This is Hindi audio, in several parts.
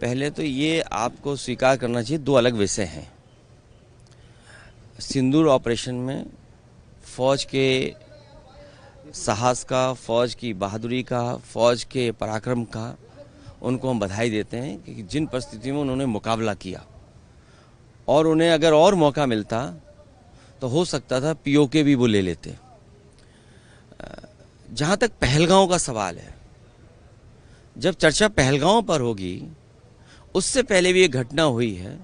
पहले तो ये आपको स्वीकार करना चाहिए, दो अलग विषय हैं। सिंदूर ऑपरेशन में फौज के साहस का, फौज की बहादुरी का, फौज के पराक्रम का उनको हम बधाई देते हैं कि जिन परिस्थितियों में उन्होंने मुकाबला किया, और उन्हें अगर और मौका मिलता तो हो सकता था पीओके भी वो ले लेते। जहाँ तक पहलगांव का सवाल है, जब चर्चा पहलगांव पर होगी, उससे पहले भी एक घटना हुई है,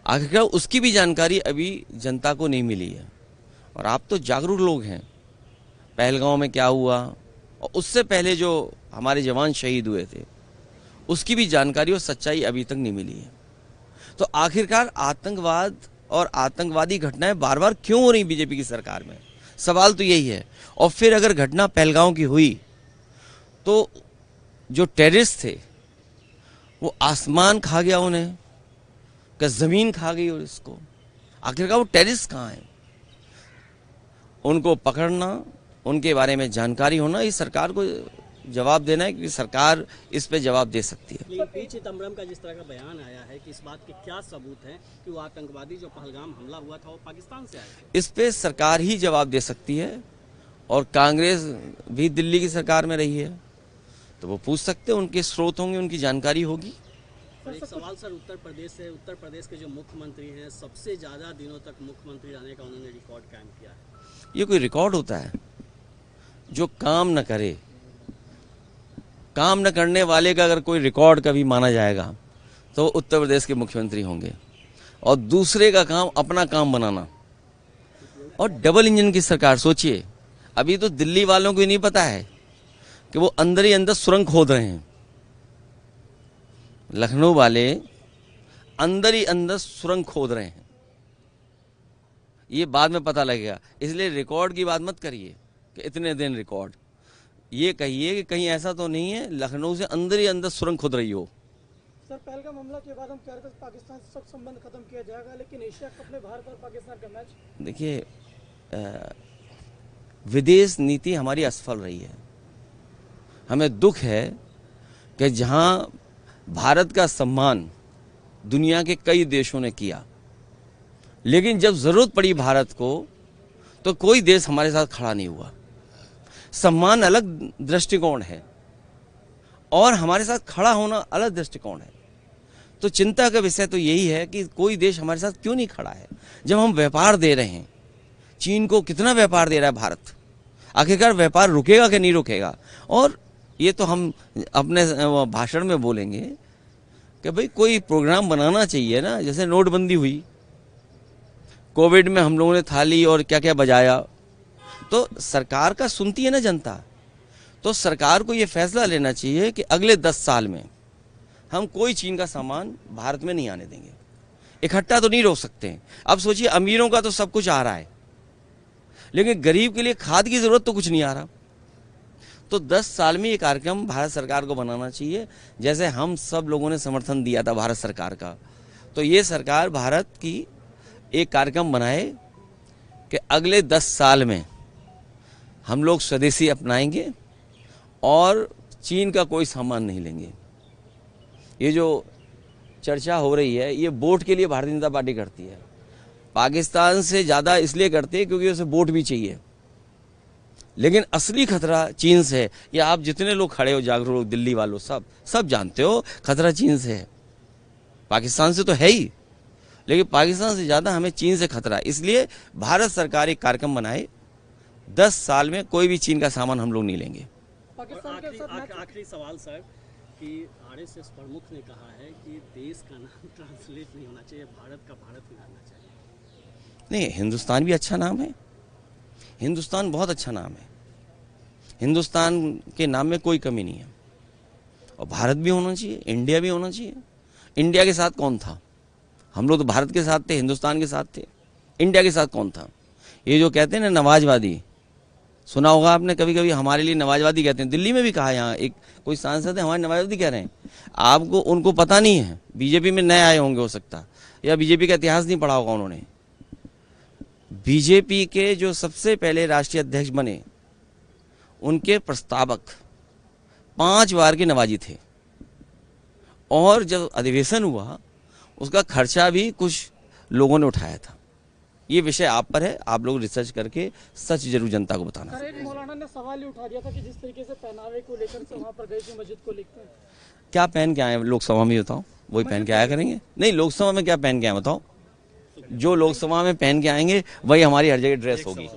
आखिरकार उसकी भी जानकारी अभी जनता को नहीं मिली है। और आप तो जागरूक लोग हैं, पहलगांव में क्या हुआ और उससे पहले जो हमारे जवान शहीद हुए थे उसकी भी जानकारी और सच्चाई अभी तक नहीं मिली है। तो आखिरकार आतंकवाद और आतंकवादी घटनाएं बार बार क्यों हो रही बीजेपी की सरकार में, सवाल तो यही है। और फिर अगर घटना पहलगांव की हुई तो जो टेररिस्ट थे वो आसमान खा गया उन्हें, क्या जमीन खा गई? और इसको आखिरकार वो टेररिस्ट कहाँ हैं, उनको पकड़ना, उनके बारे में जानकारी होना, इस सरकार को जवाब देना है, क्योंकि सरकार इस पे जवाब दे सकती है। लेकिन पी चिदम्बरम का जिस तरह का बयान आया है कि इस बात के क्या सबूत हैं कि वो आतंकवादी जो पहलगाम हमला हुआ था वो पाकिस्तान से आए थे? इस पे सरकार ही जवाब दे सकती है, और कांग्रेस भी दिल्ली की सरकार में रही है तो वो पूछ सकते हैं, उनके स्रोत होंगे, उनकी जानकारी होगी। और एक सवाल सर, उत्तर प्रदेश से, उत्तर प्रदेश के जो मुख्यमंत्री हैं, सबसे ज़्यादा दिनों तक मुख्यमंत्री रहने का उन्होंने रिकॉर्ड कायम किया है। ये कोई रिकॉर्ड होता है? जो काम न करे, काम न करने वाले का अगर कोई रिकॉर्ड कभी माना जाएगा तो उत्तर प्रदेश के मुख्यमंत्री होंगे। और दूसरे का काम अपना काम बनाना, और डबल इंजन की सरकार। सोचिए, अभी तो दिल्ली वालों को नहीं पता है कि वो अंदर ही अंदर सुरंग खोद रहे हैं। लखनऊ वाले अंदर ही अंदर सुरंग खोद रहे हैं, ये बाद में पता लगेगा। इसलिए रिकॉर्ड की बात मत करिए कि इतने दिन रिकॉर्ड, ये कहिए कि कहीं ऐसा तो नहीं है लखनऊ से अंदर ही अंदर सुरंग खोद रही हो। सर, पहलगाम हमला के बाद हम कह रहे थे पाकिस्तान से सब संबंध खत्म किया जाएगा, लेकिन एशिया कप में भारत और पाकिस्तान का मैच। देखिए, विदेश नीति हमारी असफल रही है। हमें दुख है कि जहां भारत का सम्मान दुनिया के कई देशों ने किया, लेकिन जब जरूरत पड़ी भारत को तो कोई देश हमारे साथ खड़ा नहीं हुआ। सम्मान अलग दृष्टिकोण है और हमारे साथ खड़ा होना अलग दृष्टिकोण है। तो चिंता का विषय तो यही है कि कोई देश हमारे साथ क्यों नहीं खड़ा है, जब हम व्यापार दे रहे हैं। चीन को कितना व्यापार दे रहा है भारत, आखिरकार व्यापार रुकेगा कि नहीं रुकेगा? और ये तो हम अपने भाषण में बोलेंगे कि भाई कोई प्रोग्राम बनाना चाहिए ना, जैसे नोटबंदी हुई, कोविड में हम लोगों ने थाली और क्या क्या बजाया, तो सरकार का सुनती है ना जनता। तो सरकार को ये फैसला लेना चाहिए कि अगले 10 साल में हम कोई चीन का सामान भारत में नहीं आने देंगे। इकट्ठा तो नहीं रोक सकते। अब सोचिए, अमीरों का तो सब कुछ आ रहा है, लेकिन गरीब के लिए खाद की जरूरत तो कुछ नहीं आ रहा। तो 10 साल में ये कार्यक्रम भारत सरकार को बनाना चाहिए, जैसे हम सब लोगों ने समर्थन दिया था भारत सरकार का। तो ये सरकार भारत की एक कार्यक्रम बनाए कि अगले 10 साल में हम लोग स्वदेशी अपनाएंगे और चीन का कोई सामान नहीं लेंगे। ये जो चर्चा हो रही है, ये वोट के लिए भारतीय जनता पार्टी करती है। पाकिस्तान से ज़्यादा इसलिए करती है क्योंकि उसे वोट भी चाहिए, लेकिन असली खतरा चीन से है। ये आप जितने लोग खड़े हो, जागरूक लोग, दिल्ली वालों, सब जानते हो खतरा चीन से है। पाकिस्तान से तो है ही, लेकिन पाकिस्तान से ज़्यादा हमें चीन से खतरा है। इसलिए भारत सरकार एक कार्यक्रम बनाए, 10 साल में कोई भी चीन का सामान हम लोग नहीं लेंगे। आखिरी सवाल सर, कि आरएसएस प्रमुख ने कहा है कि देश का नाम ट्रांसलेट नहीं होना चाहिए, भारत का भारत में रहना चाहिए। नहीं, हिंदुस्तान भी अच्छा नाम है, हिंदुस्तान बहुत अच्छा नाम है, हिंदुस्तान के नाम में कोई कमी नहीं है। और भारत भी होना चाहिए, इंडिया भी होना चाहिए। इंडिया के साथ कौन था? हम लोग तो भारत के साथ थे, हिंदुस्तान के साथ थे। इंडिया के साथ कौन था? ये जो कहते हैं ना नवाजवादी, सुना होगा आपने कभी कभी, हमारे लिए नवाजवादी कहते हैं। दिल्ली में भी कहा, यहाँ एक कोई सांसद है हमारे नवाजवादी कह रहे हैं। आपको उनको पता नहीं है, बीजेपी में नए आए होंगे हो सकता, या बीजेपी का इतिहास नहीं पढ़ा होगा उन्होंने। बीजेपी के जो सबसे पहले राष्ट्रीय अध्यक्ष बने, उनके प्रस्तावक 5 बार के नवाजी थे, और जब अधिवेशन हुआ उसका खर्चा भी कुछ लोगों ने उठाया था। ये विषय आप पर है, आप लोग रिसर्च करके सच जरूर जनता को बताना। सर, एक मौलाना ने सवाल ही उठा दिया था कि जिस तरीके से पहनावे को लेकर से वहाँ पर गए थे मस्जिद को लेकर, क्या पहन के आए लोकसभा में बताओ? वही पहन के आया करेंगे? नहीं, लोकसभा में क्या पहन के आए बताओ? जो लोकसभा में पहन के आएंगे वही हमारी हर जगह ड्रेस होगी।